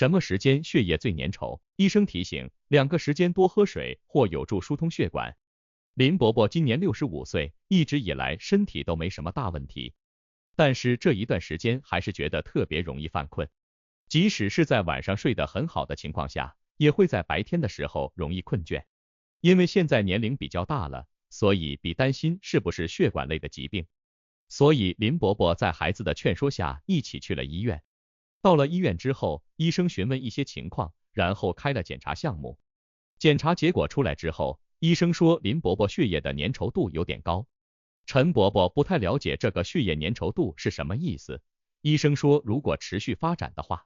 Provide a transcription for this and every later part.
什么时间血液最粘稠？医生提醒，两个时间多喝水或有助疏通血管。林伯伯今年65岁，一直以来身体都没什么大问题，但是这一段时间还是觉得特别容易犯困，即使是在晚上睡得很好的情况下，也会在白天的时候容易困倦。因为现在年龄比较大了，所以比担心是不是血管类的疾病。所以林伯伯在孩子的劝说下一起去了医院。到了医院之后，医生询问一些情况，然后开了检查项目。检查结果出来之后，医生说林伯伯血液的粘稠度有点高。陈伯伯不太了解这个血液粘稠度是什么意思。医生说，如果持续发展的话，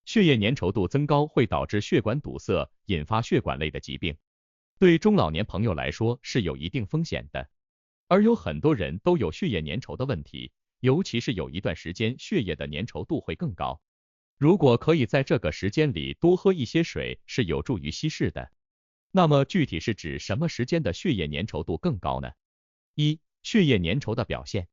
血液粘稠度增高会导致血管堵塞，引发血管类的疾病。对中老年朋友来说是有一定风险的。而有很多人都有血液粘稠的问题，尤其是有一段时间血液的粘稠度会更高。如果可以在这个时间里多喝一些水，是有助于稀释的。那么具体是指什么时间的血液粘稠度更高呢？一、血液粘稠的表现。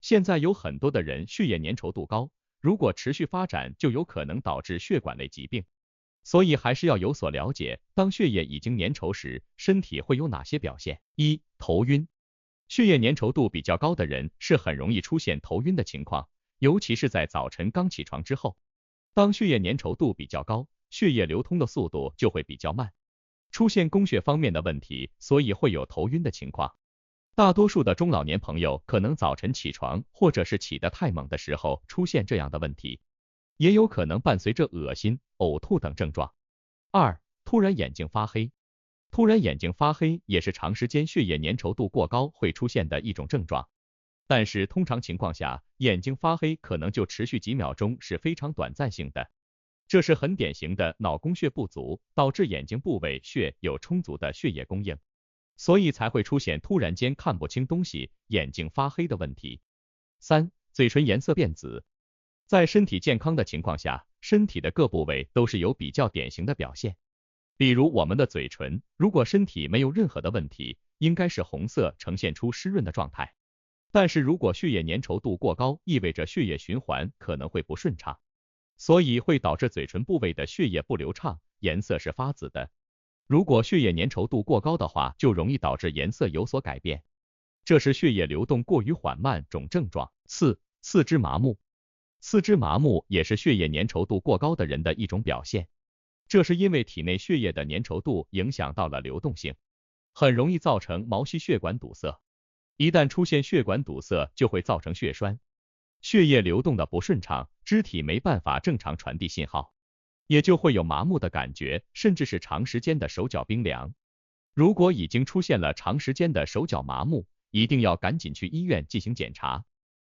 现在有很多的人血液粘稠度高，如果持续发展就有可能导致血管类疾病，所以还是要有所了解，当血液已经粘稠时，身体会有哪些表现？一、头晕。血液粘稠度比较高的人是很容易出现头晕的情况，尤其是在早晨刚起床之后。当血液粘稠度比较高，血液流通的速度就会比较慢，出现供血方面的问题，所以会有头晕的情况。大多数的中老年朋友可能早晨起床或者是起得太猛的时候出现这样的问题，也有可能伴随着恶心、呕吐等症状。二、突然眼睛发黑。突然眼睛发黑也是长时间血液粘稠度过高会出现的一种症状。但是通常情况下，眼睛发黑可能就持续几秒钟，是非常短暂性的。这是很典型的脑供血不足，导致眼睛部位血有充足的血液供应，所以才会出现突然间看不清东西、眼睛发黑的问题。三、嘴唇颜色变紫。在身体健康的情况下，身体的各部位都是有比较典型的表现。比如我们的嘴唇，如果身体没有任何的问题，应该是红色，呈现出湿润的状态。但是如果血液粘稠度过高，意味着血液循环可能会不顺畅，所以会导致嘴唇部位的血液不流畅，颜色是发紫的。如果血液粘稠度过高的话，就容易导致颜色有所改变，这是血液流动过于缓慢种症状。四、四肢麻木。四肢麻木也是血液粘稠度过高的人的一种表现，这是因为体内血液的粘稠度影响到了流动性，很容易造成毛细血管堵塞。一旦出现血管堵塞，就会造成血栓，血液流动的不顺畅，肢体没办法正常传递信号，也就会有麻木的感觉，甚至是长时间的手脚冰凉。如果已经出现了长时间的手脚麻木，一定要赶紧去医院进行检查，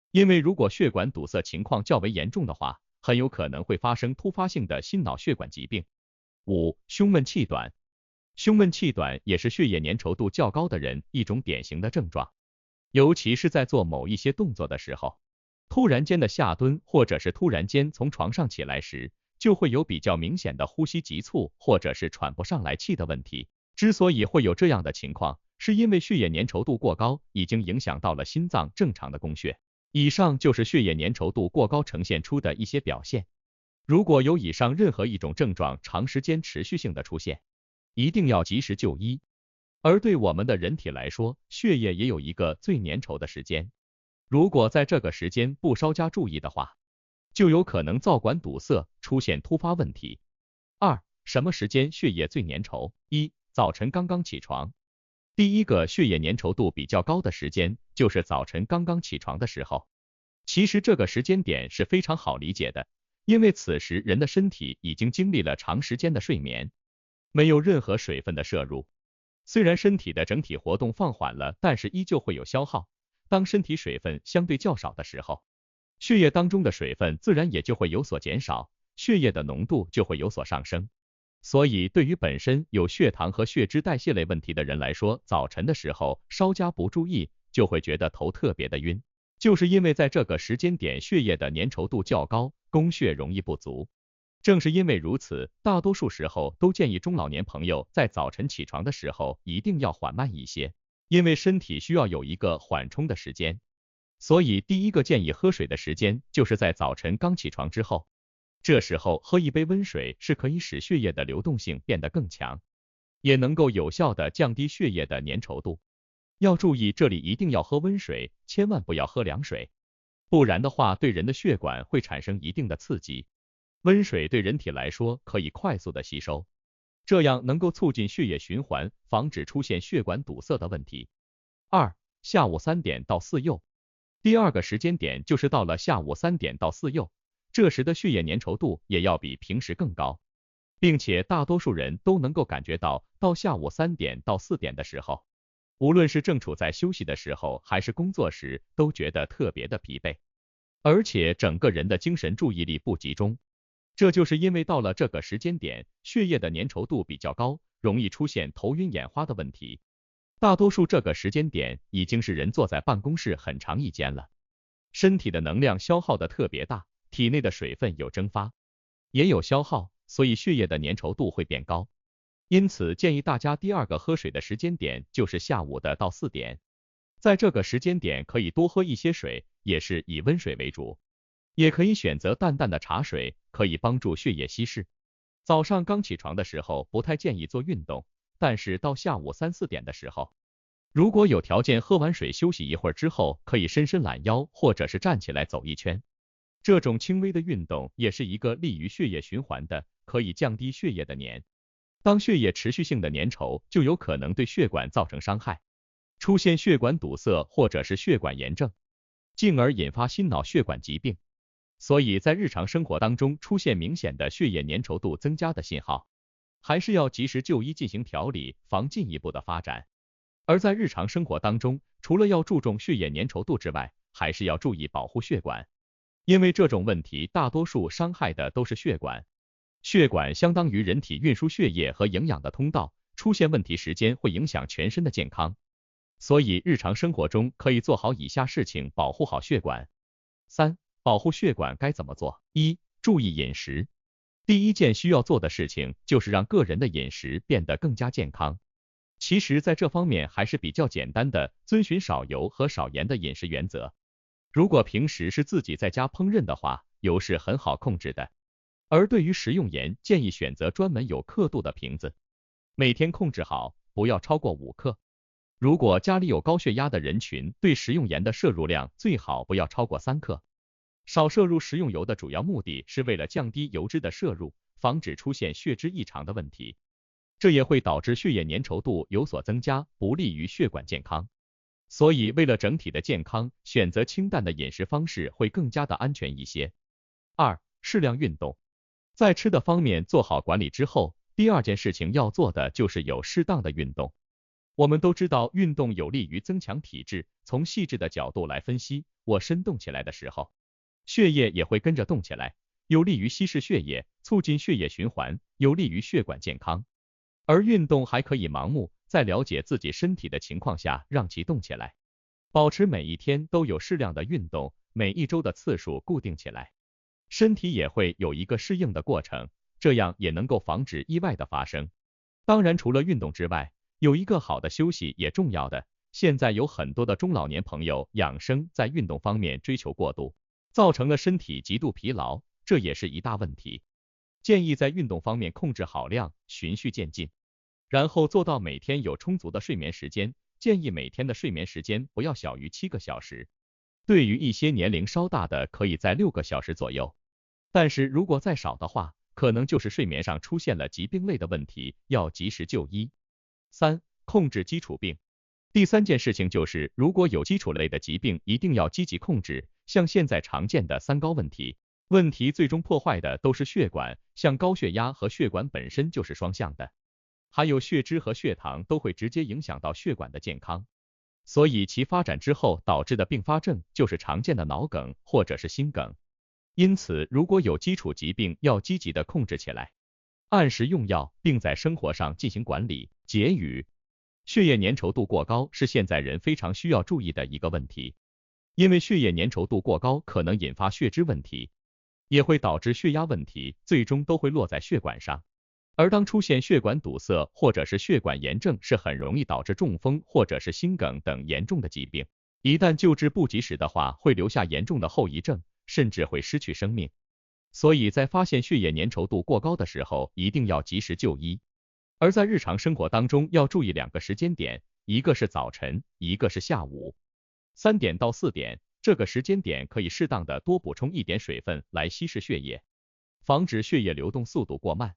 因为如果血管堵塞情况较为严重的话，很有可能会发生突发性的心脑血管疾病。五、胸闷气短。胸闷气短也是血液粘稠度较高的人一种典型的症状，尤其是在做某一些动作的时候，突然间的下蹲或者是突然间从床上起来时，就会有比较明显的呼吸急促或者是喘不上来气的问题。之所以会有这样的情况，是因为血液粘稠度过高，已经影响到了心脏正常的供血。以上就是血液粘稠度过高呈现出的一些表现。如果有以上任何一种症状长时间持续性的出现，一定要及时就医。而对我们的人体来说，血液也有一个最粘稠的时间，如果在这个时间不稍加注意的话，就有可能造管堵塞，出现突发问题。二、什么时间血液最粘稠？一、早晨刚刚起床。第一个血液粘稠度比较高的时间就是早晨刚刚起床的时候。其实这个时间点是非常好理解的，因为此时人的身体已经经历了长时间的睡眠，没有任何水分的摄入。虽然身体的整体活动放缓了，但是依旧会有消耗。当身体水分相对较少的时候，血液当中的水分自然也就会有所减少，血液的浓度就会有所上升。所以对于本身有血糖和血脂代谢类问题的人来说，早晨的时候稍加不注意，就会觉得头特别的晕，就是因为在这个时间点血液的粘稠度较高，供血容易不足。正是因为如此，大多数时候都建议中老年朋友在早晨起床的时候一定要缓慢一些，因为身体需要有一个缓冲的时间。所以第一个建议喝水的时间就是在早晨刚起床之后。这时候喝一杯温水是可以使血液的流动性变得更强，也能够有效的降低血液的粘稠度。要注意，这里一定要喝温水，千万不要喝凉水，不然的话对人的血管会产生一定的刺激。温水对人体来说可以快速的吸收，这样能够促进血液循环，防止出现血管堵塞的问题。2. 下午3点到4右。第二个时间点就是到了下午3点到4右，这时的血液粘稠度也要比平时更高，并且大多数人都能够感觉到下午3点到4点的时候，无论是正处在休息的时候还是工作时，都觉得特别的疲惫，而且整个人的精神注意力不集中。这就是因为到了这个时间点，血液的粘稠度比较高，容易出现头晕眼花的问题。大多数这个时间点已经是人坐在办公室很长一间了，身体的能量消耗的特别大，体内的水分有蒸发，也有消耗，所以血液的粘稠度会变高。因此建议大家第二个喝水的时间点就是下午的到4点，在这个时间点可以多喝一些水，也是以温水为主，也可以选择淡淡的茶水，可以帮助血液稀释。早上刚起床的时候不太建议做运动，但是到下午3、4点的时候，如果有条件，喝完水休息一会儿之后，可以伸伸懒腰，或者是站起来走一圈。这种轻微的运动也是一个利于血液循环的，可以降低血液的粘。当血液持续性的粘稠，就有可能对血管造成伤害，出现血管堵塞或者是血管炎症，进而引发心脑血管疾病。所以在日常生活当中出现明显的血液粘稠度增加的信号，还是要及时就医进行调理，防进一步的发展。而在日常生活当中，除了要注重血液粘稠度之外，还是要注意保护血管，因为这种问题大多数伤害的都是血管。血管相当于人体运输血液和营养的通道，出现问题时间会影响全身的健康。所以日常生活中可以做好以下事情，保护好血管。3. 保护血管该怎么做？1. 注意饮食。第一件需要做的事情就是让个人的饮食变得更加健康。其实在这方面还是比较简单的，遵循少油和少盐的饮食原则。如果平时是自己在家烹饪的话，油是很好控制的。而对于食用盐，建议选择专门有刻度的瓶子，每天控制好，不要超过5克。如果家里有高血压的人群，对食用盐的摄入量最好不要超过3克。少摄入食用油的主要目的是为了降低油脂的摄入，防止出现血脂异常的问题。这也会导致血液粘稠度有所增加，不利于血管健康。所以为了整体的健康，选择清淡的饮食方式会更加的安全一些。2. 适量运动。在吃的方面做好管理之后，第二件事情要做的就是有适当的运动。我们都知道运动有利于增强体质，从细致的角度来分析，我身动起来的时候，血液也会跟着动起来，有利于稀释血液，促进血液循环，有利于血管健康。而运动还可以盲目，在了解自己身体的情况下让其动起来，保持每一天都有适量的运动，每一周的次数固定起来，身体也会有一个适应的过程，这样也能够防止意外的发生。当然除了运动之外，有一个好的休息也重要的。现在有很多的中老年朋友养生在运动方面追求过度，造成了身体极度疲劳，这也是一大问题。建议在运动方面控制好量，循序渐进，然后做到每天有充足的睡眠时间，建议每天的睡眠时间不要小于7个小时。对于一些年龄稍大的，可以在6个小时左右，但是如果再少的话，可能就是睡眠上出现了疾病类的问题，要及时就医。3. 控制基础病。第三件事情就是，如果有基础类的疾病，一定要积极控制，像现在常见的3高问题，问题最终破坏的都是血管，像高血压和血管本身就是双向的，还有血脂和血糖都会直接影响到血管的健康，所以其发展之后导致的并发症就是常见的脑梗或者是心梗。因此如果有基础疾病，要积极的控制起来，按时用药，并在生活上进行管理。结语：血液粘稠度过高是现在人非常需要注意的一个问题，因为血液粘稠度过高可能引发血脂问题，也会导致血压问题，最终都会落在血管上。而当出现血管堵塞或者是血管炎症，是很容易导致中风或者是心梗等严重的疾病，一旦救治不及时的话，会留下严重的后遗症，甚至会失去生命。所以在发现血液粘稠度过高的时候，一定要及时就医。而在日常生活当中要注意2个时间点，一个是早晨，一个是下午。3点到4点，这个时间点可以适当的多补充一点水分来稀释血液，防止血液流动速度过慢。